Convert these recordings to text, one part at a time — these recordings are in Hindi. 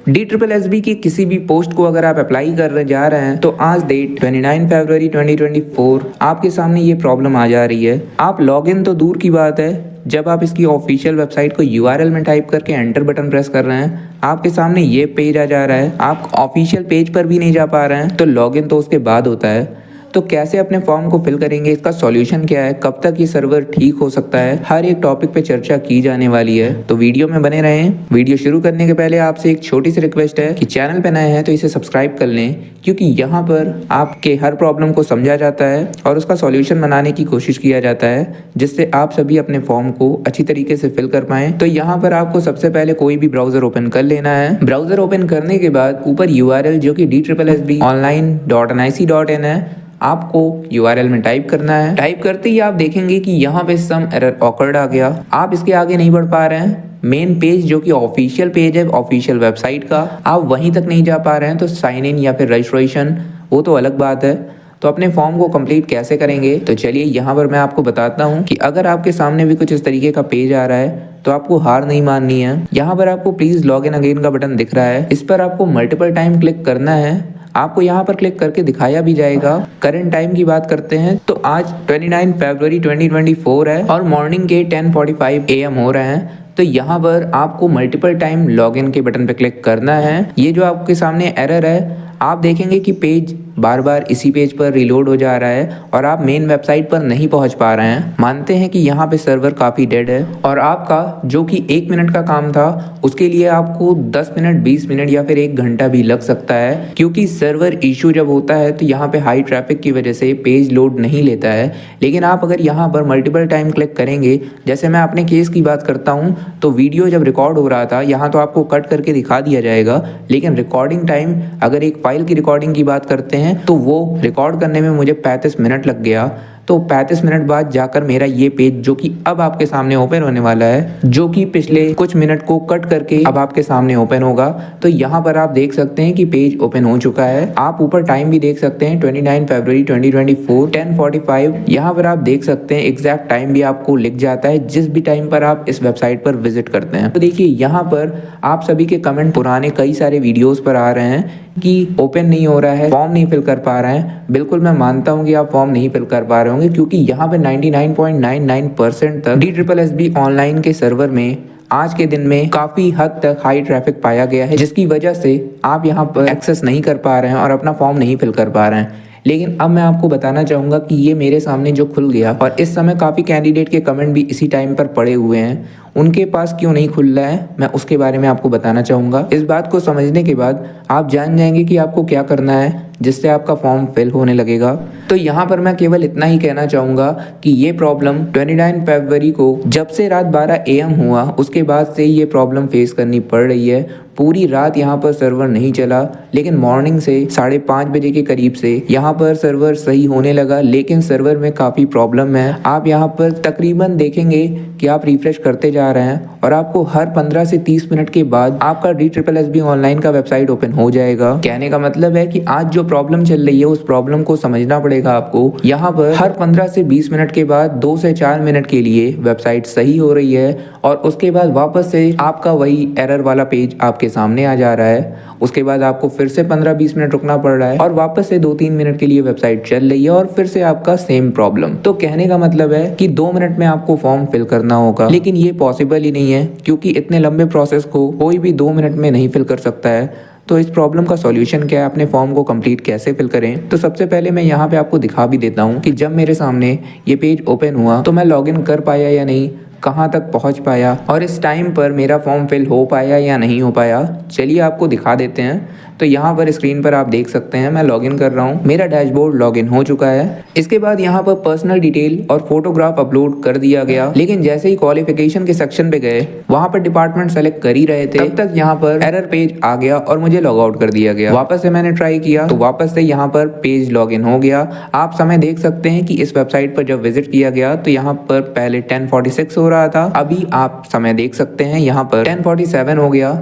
DSSB की किसी भी पोस्ट को अगर आप अप्लाई कर जा रहे हैं तो आज डेट 29 फरवरी 2024 आपके सामने ये प्रॉब्लम आ जा रही है। आप लॉगिन तो दूर की बात है, जब आप इसकी ऑफिशियल वेबसाइट को URL में टाइप करके एंटर बटन प्रेस कर रहे हैं आपके सामने ये पेज आ जा रहा है। आप ऑफिशियल पेज पर भी नहीं जा पा रहे हैं, तो लॉगिन तो उसके बाद होता है। तो कैसे अपने फॉर्म को फिल करेंगे, इसका सॉल्यूशन क्या है, कब तक ये सर्वर ठीक हो सकता है, हर एक टॉपिक पे चर्चा की जाने वाली है। तो वीडियो में बने रहें। वीडियो शुरू करने के पहले आपसे एक छोटी सी रिक्वेस्ट है कि चैनल पे नए हैं तो इसे सब्सक्राइब कर लें, क्योंकि यहाँ पर आपके हर प्रॉब्लम को समझा जाता है और उसका सॉल्यूशन बनाने की कोशिश किया जाता है, जिससे आप सभी अपने फॉर्म को अच्छी तरीके से फिल कर पाएं। तो यहाँ पर आपको सबसे पहले कोई भी ब्राउजर ओपन कर लेना है। ब्राउजर ओपन करने के बाद ऊपर URL जो कि DSSBonline.nic.in है, आपको URL में टाइप करना है। टाइप करते ही आप देखेंगे कि यहाँ पे सम एरर ऑकर्ड आ गया। आप इसके आगे नहीं बढ़ पा रहे हैं। मेन पेज जो कि ऑफिशियल पेज है ऑफिशियल वेबसाइट का, आप वहीं तक नहीं जा पा रहे हैं। तो साइन इन या फिर रजिस्ट्रेशन वो तो अलग बात है। तो अपने फॉर्म को कंप्लीट कैसे करेंगे, तो चलिए यहाँ पर मैं आपको बताता हूँ कि अगर आपके सामने भी कुछ इस तरीके का पेज आ रहा है तो आपको हार नहीं माननी है। यहाँ पर आपको प्लीज लॉग इन अगेन का बटन दिख रहा है, इस पर आपको मल्टीपल टाइम क्लिक करना है। आपको यहाँ पर क्लिक करके दिखाया भी जाएगा। करंट टाइम की बात करते हैं तो आज 29 फरवरी 2024 है और मॉर्निंग के 10:45 AM हो रहे हैं। तो यहाँ पर आपको मल्टीपल टाइम लॉगिन के बटन पर क्लिक करना है। ये जो आपके सामने एरर है, आप देखेंगे कि पेज बार बार इसी पेज पर रिलोड हो जा रहा है और आप मेन वेबसाइट पर नहीं पहुंच पा रहे हैं। मानते हैं कि यहाँ पे सर्वर काफ़ी डेड है और आपका जो कि 1 मिनट का काम था उसके लिए आपको 10 मिनट 20 मिनट या फिर 1 घंटा भी लग सकता है, क्योंकि सर्वर इशू जब होता है तो यहाँ पे हाई ट्रैफिक की वजह से पेज लोड नहीं लेता है। लेकिन आप अगर यहाँ पर मल्टीपल टाइम क्लिक करेंगे, जैसे मैं अपने केस की बात करता हूँ, तो वीडियो जब रिकॉर्ड हो रहा था यहाँ तो आपको कट करके दिखा दिया जाएगा, लेकिन रिकॉर्डिंग टाइम अगर एक फाइल की रिकॉर्डिंग की बात करते हैं तो वो रिकॉर्ड करने में मुझे 35 मिनट लग गया। तो 35 मिनट बाद जाकर मेरा ये पेज जो कि अब आपके सामने ओपन होने वाला है, जो कि पिछले कुछ मिनट को कट करके अब आपके सामने ओपन होगा। तो यहाँ पर आप देख सकते हैं कि पेज ओपन हो चुका है। आप ऊपर टाइम भी देख सकते हैं 29 फरवरी 2024 10:45। यहाँ पर आप देख सकते हैं एग्जैक्ट टाइम भी आपको लिख जाता है जिस भी टाइम पर आप इस वेबसाइट पर विजिट करते हैं। तो देखिए यहाँ पर आप सभी के कमेंट पुराने कई सारे वीडियोस पर आ रहे हैं कि ओपन नहीं हो रहा है, फॉर्म नहीं फिल कर पा रहे हैं। बिल्कुल मैं मानता हूं कि आप फॉर्म नहीं फिल कर पा रहे होंगे, क्योंकि यहाँ पे 99.99% तक DSSB ऑनलाइन के सर्वर में आज के दिन में काफी हद तक हाई ट्रैफिक पाया गया है, जिसकी वजह से आप यहाँ पर एक्सेस नहीं कर पा रहे हैं और अपना फॉर्म नहीं फिल कर पा रहे हैं। लेकिन अब मैं आपको बताना चाहूंगा कि ये मेरे सामने जो खुल गया और इस समय काफ़ी कैंडिडेट के कमेंट भी इसी टाइम पर पड़े हुए हैं, उनके पास क्यों नहीं खुल रहा है, मैं उसके बारे में आपको बताना चाहूँगा। इस बात को समझने के बाद आप जान जाएंगे कि आपको क्या करना है जिससे आपका फॉर्म फिल होने लगेगा। तो यहाँ पर मैं केवल इतना ही कहना चाहूँगा कि ये प्रॉब्लम 29 फरवरी को जब से रात 12 AM हुआ उसके बाद से ये प्रॉब्लम फेस करनी पड़ रही है। पूरी रात यहाँ पर सर्वर नहीं चला, लेकिन मॉर्निंग से 5:30 बजे के करीब से यहाँ पर सर्वर सही होने लगा, लेकिन सर्वर में काफ़ी प्रॉब्लम है। आप यहाँ पर तकरीबन देखेंगे कि आप रिफ्रेश करते जा रहे हैं और आपको हर 15 से 30 मिनट के बाद आपका DSSB ऑनलाइन का वेबसाइट ओपन हो जाएगा। कहने का मतलब है कि आज जो प्रॉब्लम चल रही है उस प्रॉब्लम को समझना पड़ेगा आपको। यहाँ पर हर 15 से 20 मिनट के बाद 2 से 4 मिनट के लिए वेबसाइट सही हो रही है और उसके बाद वापस से आपका वही एरर वाला पेज आपके सामने आ जा रहा है। उसके बाद आपको फिर से 15-20 मिनट रुकना पड़ रहा है और वापस से 2-3 मिनट के लिए वेबसाइट चल रही है और फिर से आपका सेम प्रॉब्लम। तो कहने का मतलब है कि 2 मिनट में आपको फॉर्म फिल करना होगा, लेकिन ये पॉसिबल ही नहीं है, क्योंकि इतने लंबे प्रोसेस को कोई भी 2 मिनट में नहीं फिल कर सकता है। तो इस प्रॉब्लम का सॉल्यूशन क्या है, अपने फॉर्म को कंप्लीट कैसे फिल करें। तो सबसे पहले मैं यहाँ पे आपको दिखा भी देता हूँ कि जब मेरे सामने ये पेज ओपन हुआ तो मैं लॉगिन कर पाया या नहीं, कहाँ तक पहुँच पाया और इस टाइम पर मेरा फॉर्म फिल हो पाया या नहीं हो पाया। चलिए आपको दिखा देते हैं। तो यहाँ पर स्क्रीन पर आप देख सकते हैं मैं लॉगिन कर रहा हूँ, मेरा डैशबोर्ड लॉगिन हो चुका है। इसके बाद यहाँ पर पर्सनल डिटेल और फोटोग्राफ अपलोड कर दिया गया, लेकिन जैसे ही क्वालिफिकेशन के सेक्शन पे गए वहाँ पर डिपार्टमेंट सेलेक्ट कर ही रहे थे, तब तक यहाँ पर एरर पेज आ गया और मुझे लॉग आउट कर दिया गया। वापस से मैंने ट्राई किया तो वापस से यहाँ पर पेज लॉगिन हो गया। आप समय देख सकते हैं कि इस वेबसाइट पर जब विजिट किया गया तो यहाँ पर पहले 10:46 हो रहा था, अभी आप समय देख सकते हैं यहाँ पर 10:47 हो गया।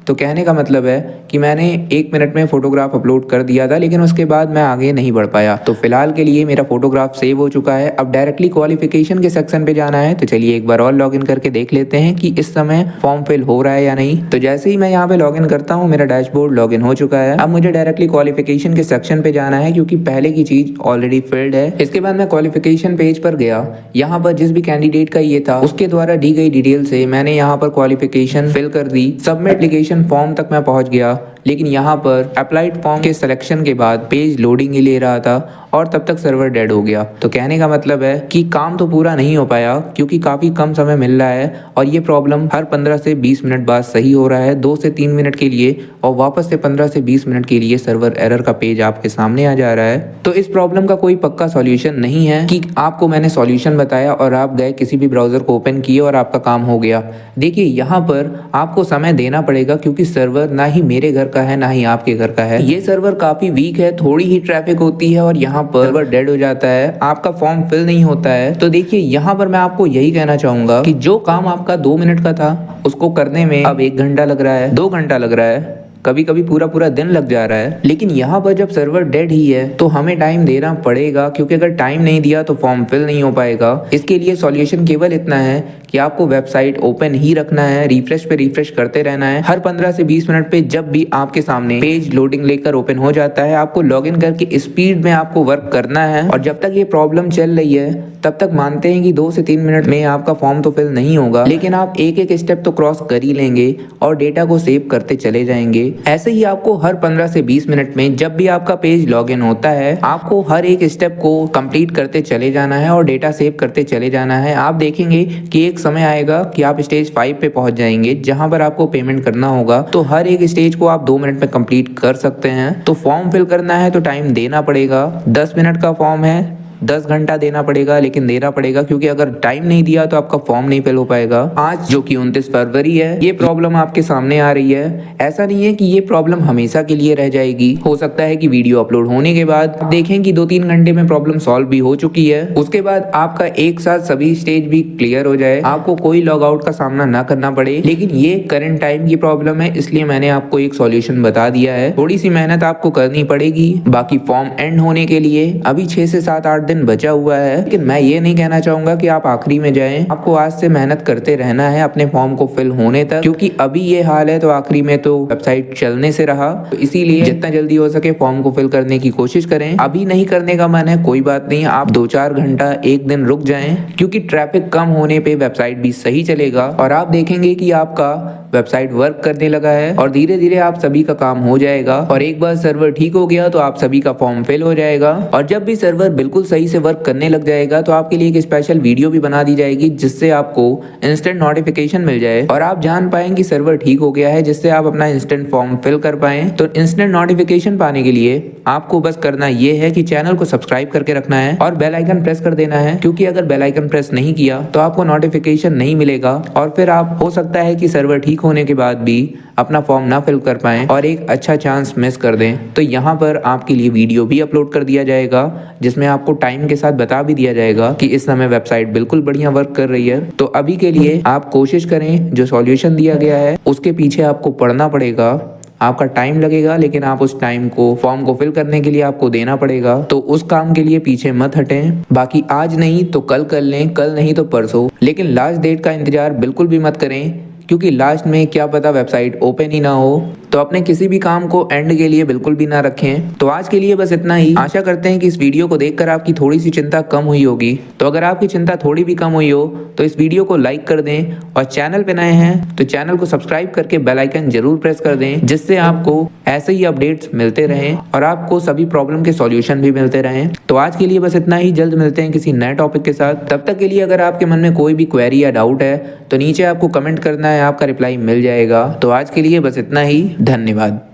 तो कहने का मतलब है कि मैंने 1 मिनट में फोटोग्राफ अपलोड कर दिया था, लेकिन उसके बाद मैं आगे नहीं बढ़ पाया। तो फिलहाल के लिए मेरा फोटोग्राफ सेव हो चुका है। अब डायरेक्टली क्वालिफिकेशन के सेक्शन पे जाना है। तो चलिए एक बार और लॉगिन करके देख लेते हैं कि इस समय फॉर्म फिल हो रहा है या नहीं। तो जैसे ही मैं यहाँ पे लॉगिन करता हूँ, मेरा डैशबोर्ड लॉगिन हो चुका है। अब मुझे डायरेक्टली क्वालिफिकेशन के सेक्शन पे जाना है, क्योंकि पहले की चीज ऑलरेडी फिल्ड है। इसके बाद मैं क्वालिफिकेशन पेज पर गया। यहाँ पर जिस भी कैंडिडेट का ये था, उसके द्वारा दी गई डिटेल से मैंने यहाँ पर क्वालिफिकेशन फिल कर दी। सबमिट एप्लीकेशन फॉर्म तक मैं पहुंच गया, लेकिन यहाँ पर अप्लाइड फॉर्म के सिलेक्शन के बाद पेज लोडिंग ही ले रहा था और तब तक सर्वर डेड हो गया। तो कहने का मतलब है कि काम तो पूरा नहीं हो पाया, क्योंकि काफी कम समय मिल रहा है और ये प्रॉब्लम हर 15 से 20 मिनट बाद सही हो रहा है, 2 से 3 मिनट के लिए, और वापस से 15 से 20 मिनट के लिए सर्वर एरर का पेज आपके सामने आ जा रहा है। तो इस प्रॉब्लम का कोई पक्का सॉल्यूशन नहीं है कि आपको मैंने सॉल्यूशन बताया और आप गए किसी भी ब्राउजर को ओपन किए और आपका काम हो गया। देखिए यहाँ पर आपको समय देना पड़ेगा, क्योंकि सर्वर ना ही मेरे घर का है ना ही आपके घर का है। ये सर्वर काफी वीक है, थोड़ी ही ट्रैफिक होती है और यहाँ पर सर्वर डेड हो जाता है, आपका फॉर्म फिल नहीं होता है। तो देखिए यहाँ पर मैं आपको यही कहना चाहूंगा कि जो काम आपका 2 मिनट का था, उसको करने में अब 1 घंटा लग रहा है, 2 घंटा लग रहा है, कभी कभी पूरा पूरा दिन लग जा रहा है। लेकिन यहाँ पर जब सर्वर डेड ही है तो हमें टाइम देना पड़ेगा, क्योंकि अगर टाइम नहीं दिया तो फॉर्म फिल नहीं हो पाएगा। इसके लिए सॉल्यूशन केवल इतना है कि आपको वेबसाइट ओपन ही रखना है, रिफ्रेश पे रिफ्रेश करते रहना है। हर 15 से 20 मिनट पे जब भी आपके सामने पेज लोडिंग लेकर ओपन हो जाता है, आपको लॉगिन करके स्पीड में आपको वर्क करना है। और जब तक ये प्रॉब्लम चल रही है तब तक मानते हैं कि 2 से 3 मिनट में आपका फॉर्म तो फिल नहीं होगा, लेकिन आप एक एक स्टेप तो क्रॉस कर ही लेंगे और डेटा को सेव करते चले जाएंगे। ऐसे ही आपको हर 15 से 20 मिनट में जब भी आपका पेज लॉगिन होता है, आपको हर एक स्टेप को कंप्लीट करते चले जाना है और डेटा सेव करते चले जाना है। आप देखेंगे कि एक समय आएगा कि आप स्टेज 5 पे पहुंच जाएंगे, जहां पर आपको पेमेंट करना होगा। तो हर एक स्टेज को आप 2 मिनट में कंप्लीट कर सकते हैं। तो फॉर्म फिल करना है तो टाइम देना पड़ेगा। 10 मिनट का फॉर्म है, 10 घंटा देना पड़ेगा, लेकिन देना पड़ेगा, क्योंकि अगर टाइम नहीं दिया तो आपका फॉर्म नहीं फिल हो पाएगा। आज जो कि 29 फरवरी है, ये प्रॉब्लम आपके सामने आ रही है। ऐसा नहीं है कि ये प्रॉब्लम हमेशा के लिए रह जाएगी। हो सकता है कि वीडियो अपलोड होने के बाद देखें कि 2-3 घंटे में प्रॉब्लम सॉल्व भी हो चुकी है। उसके बाद आपका एक साथ सभी स्टेज भी क्लियर हो जाए, आपको कोई लॉग आउट का सामना ना करना पड़े। लेकिन ये करंट टाइम की प्रॉब्लम है, इसलिए मैंने आपको एक सॉल्यूशन बता दिया है। थोड़ी सी मेहनत आपको करनी पड़ेगी। बाकी फॉर्म एंड होने के लिए अभी 6 से 7-8 दिन बचा हुआ है, लेकिन मैं ये नहीं कहना चाहूंगा कि आप आखिरी में जाएं। आपको आज से मेहनत करते रहना है अपने फॉर्म को फिल होने तक, क्योंकि अभी ये हाल है तो आखिरी में तो वेबसाइट चलने से रहा। तो इसीलिए जितना जल्दी हो सके फॉर्म को फिल करने की कोशिश करें। अभी नहीं करने का मन है, कोई बात नहीं, आप 2-4 घंटा एक दिन रुक जाएं, क्योंकि ट्रैफिक कम होने पे वेबसाइट भी सही चलेगा और आप देखेंगे कि आपका वेबसाइट वर्क करने लगा है और धीरे धीरे आप सभी का काम हो जाएगा। और एक बार सर्वर ठीक हो गया तो आप सभी का फॉर्म फिल हो जाएगा। और जब भी सर्वर बिल्कुल सही से वर्क करने लग जाएगा तो आपके लिए एक स्पेशल वीडियो भी बना दी जाएगी, जिससे आपको इंस्टेंट नोटिफिकेशन मिल जाए और आप जान पाएं कि सर्वर ठीक हो गया है, जिससे आप अपना इंस्टेंट फॉर्म फिल कर पाएं। तो इंस्टेंट नोटिफिकेशन पाने के लिए आपको बस करना ये है कि चैनल को सब्सक्राइब करके रखना है और बेल आइकन प्रेस कर देना है, क्योंकि अगर बेल आइकन प्रेस नहीं किया तो आपको नोटिफिकेशन नहीं मिलेगा और फिर आप हो सकता है कि सर्वर ठीक होने के बाद भी अपना फॉर्म ना फिल कर पाएं और एक अच्छा चांस मिस कर दें। तो यहाँ पर आपके लिए वीडियो भी अपलोड कर दिया जाएगा, जिसमें आपको टाइम के साथ बता भी दिया जाएगा कि इस समय वेबसाइट बिल्कुल बढ़िया वर्क कर रही है। तो अभी के लिए आप कोशिश करें, जो सॉल्यूशन दिया गया है उसके पीछे आपको पढ़ना पड़ेगा, आपका टाइम लगेगा, लेकिन आप उस टाइम को फॉर्म को फिल करने के लिए आपको देना पड़ेगा। तो उस काम के लिए पीछे मत हटें। बाकी आज नहीं तो कल कर लें, कल नहीं तो परसों, लेकिन लास्ट डेट का इंतजार बिल्कुल भी मत करें, क्योंकि लास्ट में क्या पता वेबसाइट ओपन ही ना हो। तो अपने किसी भी काम को एंड के लिए बिल्कुल भी ना रखें। तो आज के लिए बस इतना ही। आशा करते हैं कि इस वीडियो को देखकर आपकी थोड़ी सी चिंता कम हुई होगी। तो अगर आपकी चिंता थोड़ी भी कम हुई हो तो इस वीडियो को लाइक कर दें और चैनल पे नए हैं तो चैनल को सब्सक्राइब करके बेल आइकन जरूर प्रेस कर दें, जिससे आपको ऐसे ही अपडेट्स मिलते रहें और आपको सभी प्रॉब्लम के सॉल्यूशन भी मिलते रहें। तो आज के लिए बस इतना ही। जल्द मिलते हैं किसी नए टॉपिक के साथ। तब तक के लिए अगर आपके मन में कोई भी क्वेरी या डाउट है तो नीचे आपको कमेंट करना है, आपका रिप्लाई मिल जाएगा। तो आज के लिए बस इतना ही। धन्यवाद।